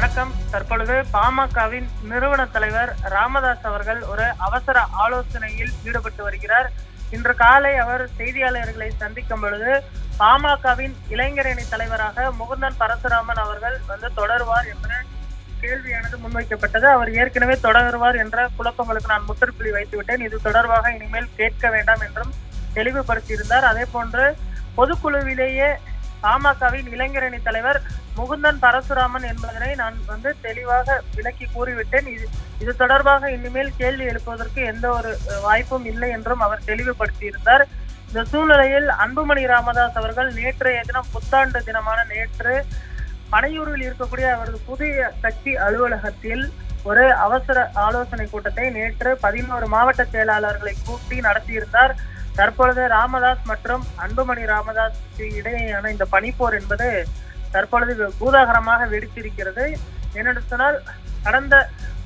வணக்கம். தற்பொழுது பாமகவின் நிறுவன தலைவர் ராமதாஸ் அவர்கள் ஒரு அவசர ஆலோசனையில் ஈடுபட்டு வருகிறார். இன்று காலை அவர் செய்தியாளர்களை சந்திக்கும் பொழுது பாமகவின் இளைஞரணி தலைவராக முகுந்தன் பரசுராமன் அவர்கள் தொடருவார் என்ற கேள்வியானது முன்வைக்கப்பட்டது. அவர் ஏற்கனவே தொடருவார் என்ற குழப்பங்களுக்கு நான் முற்றுப்புள்ளி வைத்துவிட்டேன், இது தொடர்பாக இனிமேல் கேட்க வேண்டாம் என்றும் தெளிவுபடுத்தியிருந்தார். அதே போன்று பொதுக்குழுவிலேயே பாமகவின் இளைஞரணி தலைவர் முகுந்தன் பரசுராமன் என்பதனை நான் தெளிவாக விளக்கி கூறிவிட்டேன். இது தொடர்பாக இனிமேல் கேள்வி எழுப்புவதற்கு எந்த ஒரு வாய்ப்பும் இல்லை என்றும் அவர் தெளிவுபடுத்தியிருந்தார். இந்த சூழ்நிலையில் அன்புமணி ராமதாஸ் அவர்கள் நேற்றைய தினம் புத்தாண்டு தினமான நேற்று பனையூரில் இருக்கக்கூடிய அவரது புதிய கட்சி அலுவலகத்தில் ஒரு அவசர ஆலோசனை கூட்டத்தை நேற்று 11 மாவட்ட செயலாளர்களை கூட்டி நடத்தியிருந்தார். தற்பொழுது ராமதாஸ் மற்றும் அன்புமணி ராமதாஸ் இடையேயான இந்த பனிப்போர் என்பது தற்பொழுது பூதாகரமாக வெடித்திருக்கிறது. ஏனென்று சொன்னால் கடந்த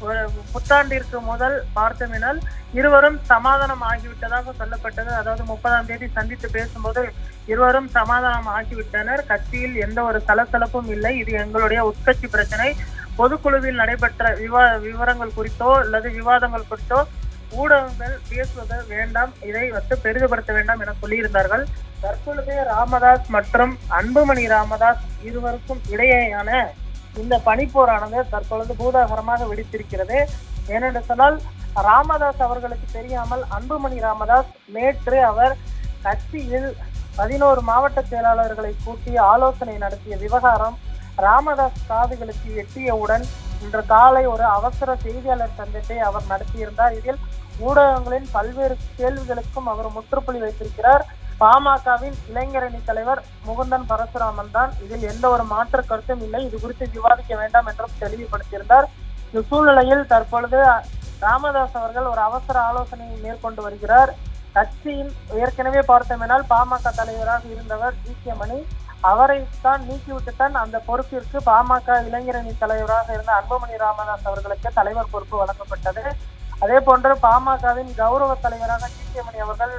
ஒரு புத்தாண்டிற்கு முதல் பார்த்தோமெனால் இருவரும் சமாதானம் ஆகிவிட்டதாக சொல்லப்பட்டது. அதாவது 30ஆம் தேதி சந்தித்து பேசும்போது இருவரும் சமாதானம் ஆகிவிட்டனர், கட்சியில் எந்த ஒரு சலசலப்பும் இல்லை, இது எங்களுடைய உட்கட்சி பிரச்சனை, பொதுக்குழுவில் நடைபெற்ற விவரங்கள் குறித்தோ அல்லது விவாதங்கள் குறித்தோ ஊடகங்கள் பேசுவது வேண்டாம், இதை பெரிதுபடுத்த வேண்டாம் என சொல்லியிருந்தார்கள். தற்பொழுது ராமதாஸ் மற்றும் அன்புமணி ராமதாஸ் இருவருக்கும் இடையேயான இந்த பனிப்போரானது தற்பொழுது பூதாகரமாக வெடித்திருக்கிறது. ஏனென்று சொன்னால் ராமதாஸ் அவர்களுக்கு தெரியாமல் அன்புமணி ராமதாஸ் நேற்று அவர் கட்சியில் 11 மாவட்ட செயலாளர்களை கூட்டி ஆலோசனை நடத்திய விவகாரம் ராமதாஸ் காதுகளுக்கு எட்டியவுடன் இன்று காலை ஒரு அவசர செய்தியாளர் சந்திப்பை அவர் நடத்தியிருந்தார். இதில் ஊடகங்களின் பல்வேறு கேள்விகளுக்கும் அவர் முற்றுப்புள்ளி வைத்திருக்கிறார். பாமகவின் இளைஞரணி தலைவர் முகுந்தன் பரசுராமன் தான், இதில் எந்த ஒரு மாற்று கருத்தும் இல்லை, இது குறித்து விவாதிக்க வேண்டாம் என்றும் தெளிவுபடுத்தியிருந்தார். இந்த சூழ்நிலையில் தற்பொழுது ராமதாஸ் அவர்கள் ஒரு அவசர ஆலோசனையை மேற்கொண்டு வருகிறார். கட்சியின் ஏற்கனவே பார்த்தோமெனால் பாமக தலைவராக இருந்தவர் ஜி.கே. மணி, அவரை தான் நீக்கிவிட்டுத்தான் அந்த பொறுப்பிற்கு பாமக இளைஞரணி தலைவராக இருந்த அன்புமணி ராமதாஸ் அவர்களுக்கு தலைவர் பொறுப்பு வழங்கப்பட்டது. அதே போன்று பாமகவின் கௌரவ தலைவராக ஜி.கே. மணி அவர்கள்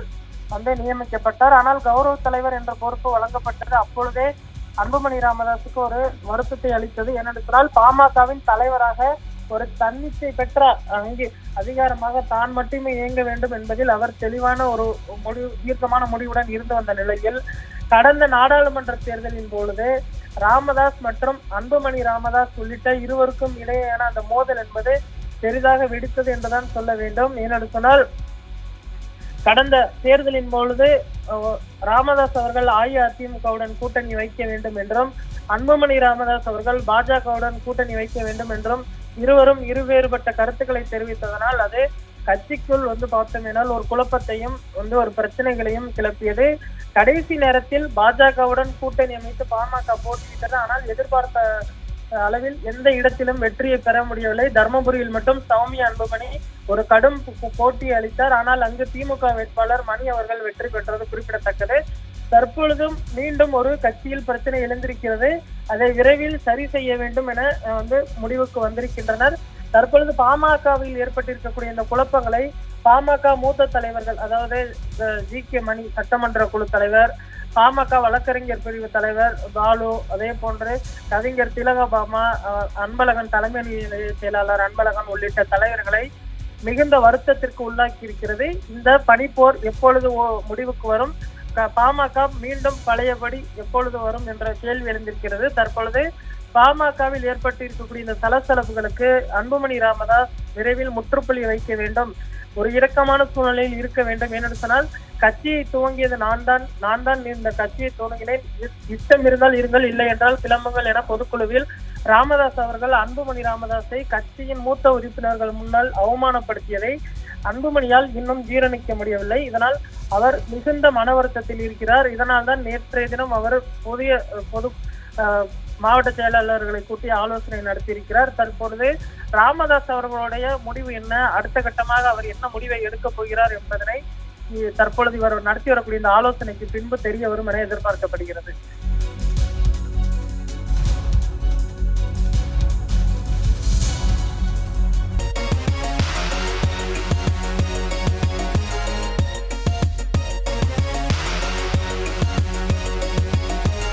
நியமிக்கப்பட்டார். ஆனால் கௌரவ தலைவர் என்ற பொறுப்பு வழங்கப்பட்டது அப்பொழுதே அன்புமணி ராமதாஸுக்கு ஒரு வருத்தத்தை அளித்தது. ஏனென்றால் பாமகவின் தலைவராக ஒரு தன்னிச்சை பெற்ற அதிகாரமாக தான் மட்டுமே இயங்க வேண்டும் என்பதில் அவர் தெளிவான ஒரு தீர்க்கமான முடிவுடன் இருந்து வந்த நிலையில் கடந்த நாடாளுமன்ற தேர்தலின் பொழுது ராமதாஸ் மற்றும் அன்புமணி ராமதாஸ் உள்ளிட்ட இருவருக்கும் இடையேயான அந்த மோதல் என்பது பெரிதாக வெடித்தது என்றுதான் சொல்ல வேண்டும். ஏனென்று சொன்னால் கடந்த தேர்தலின் பொழுது ராமதாஸ் அவர்கள் அஇஅதிமுகவுடன் கூட்டணி வைக்க வேண்டும் என்றும் அன்புமணி ராமதாஸ் அவர்கள் பாஜகவுடன் கூட்டணி வைக்க வேண்டும் என்றும் இருவரும் இருவேறுபட்ட கருத்துக்களை தெரிவித்ததனால் அது கட்சிக்குள் பார்த்தோம்னால் ஒரு குழப்பத்தையும் ஒரு பிரச்சனைகளையும் கிளப்பியது. கடைசி நேரத்தில் பாஜகவுடன் கூட்டணி அமைத்து பாமக போட்டியிட்டது. ஆனால் எதிர்பார்த்த அளவில் எந்த இடத்திலும் வெற்றியை பெற முடியவில்லை. தர்மபுரியில் மட்டும் சௌமியா அன்புமணி ஒரு கடும் போட்டி அளித்தார். ஆனால் அங்கு திமுக வேட்பாளர் மணி அவர்கள் வெற்றி பெற்றது குறிப்பிடத்தக்கது. தற்பொழுதும் மீண்டும் ஒரு கட்சியில் பிரச்சனை எழுந்திருக்கிறது, அதை விரைவில் சரி செய்ய வேண்டும் என முடிவுக்கு வந்திருக்கின்றனர். தற்பொழுது பாமகவில் ஏற்பட்டிருக்கக்கூடிய இந்த குழப்பங்களை பாமக மூத்த தலைவர்கள், அதாவது ஜி.கே. மணி சட்டமன்ற குழு தலைவர், பாமக வழக்கறிஞர் பிரிவு தலைவர் பாலு, அதே போன்று கவிஞர் திலகபாமா, அன்பழகன் தலைமை நிலைய செயலாளர் அன்பழகன் உள்ளிட்ட தலைவர்களை மிகுந்த வருத்தத்திற்கு உள்ளாக்கி இருக்கிறது. இந்த பனிப்போர் எப்பொழுது முடிவுக்கு வரும், பாமக மீண்டும் பழையபடி எப்பொழுது வரும் என்ற கேள்வி எழுந்திருக்கிறது. தற்பொழுது பாமகவில் ஏற்பட்டு இருக்கக்கூடிய இந்த சலசலப்புகளுக்கு அன்புமணி ராமதாஸ் விரைவில் முற்றுப்புள்ளி வைக்க வேண்டும், ஒரு இறக்கமான சூழ்நிலையில் இருக்க வேண்டும். ஏனென்று சொன்னால் கட்சியை துவங்கியது நான் தான் இந்த கட்சியை துவங்கினேன், இஷ்டம் இருந்தால் இருங்கள், இல்லை என்றால் கிளம்புங்கள் என பொதுக்குழுவில் ராமதாஸ் அவர்கள் அன்புமணி ராமதாஸை கட்சியின் மூத்த உறுப்பினர்கள் முன்னால் அவமானப்படுத்தியதை அன்புமணியால் இன்னும் ஜீரணிக்க முடியவில்லை. இதனால் அவர் மிகுந்த மன வருத்தத்தில் இருக்கிறார். இதனால் தான் நேற்றைய தினம் அவர் பொது மாவட்ட செயலாளர்களை கூட்டி ஆலோசனை நடத்தியிருக்கிறார். தற்பொழுது ராமதாஸ் அவர்களுடைய முடிவு என்ன, அடுத்த கட்டமாக அவர் என்ன முடிவை எடுக்க போகிறார் என்பதனை தற்பொழுது இவர் நடத்தி வரக்கூடிய இந்த ஆலோசனைக்கு பின்பு தெரிய வரும் என எதிர்பார்க்கப்படுகிறது.